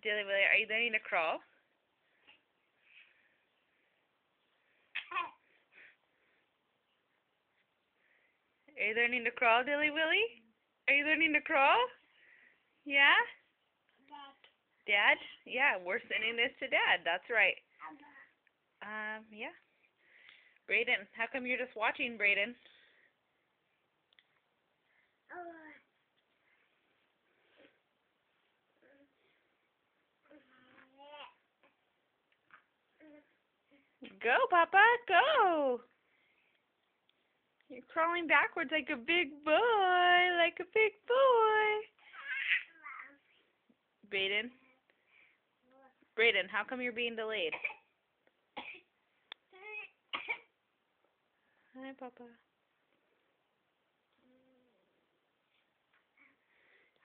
Dilly Willy, are you learning to crawl? Are you learning to crawl, Dilly Willy? Are you learning to crawl? Yeah? Dad? Yeah, we're sending this to Dad. That's right. Yeah. Brayden, how come you're just watching, Brayden? Go, Papa, go! You're crawling backwards like a big boy, like a big boy. Brayden, how come you're being delayed? Hi, Papa.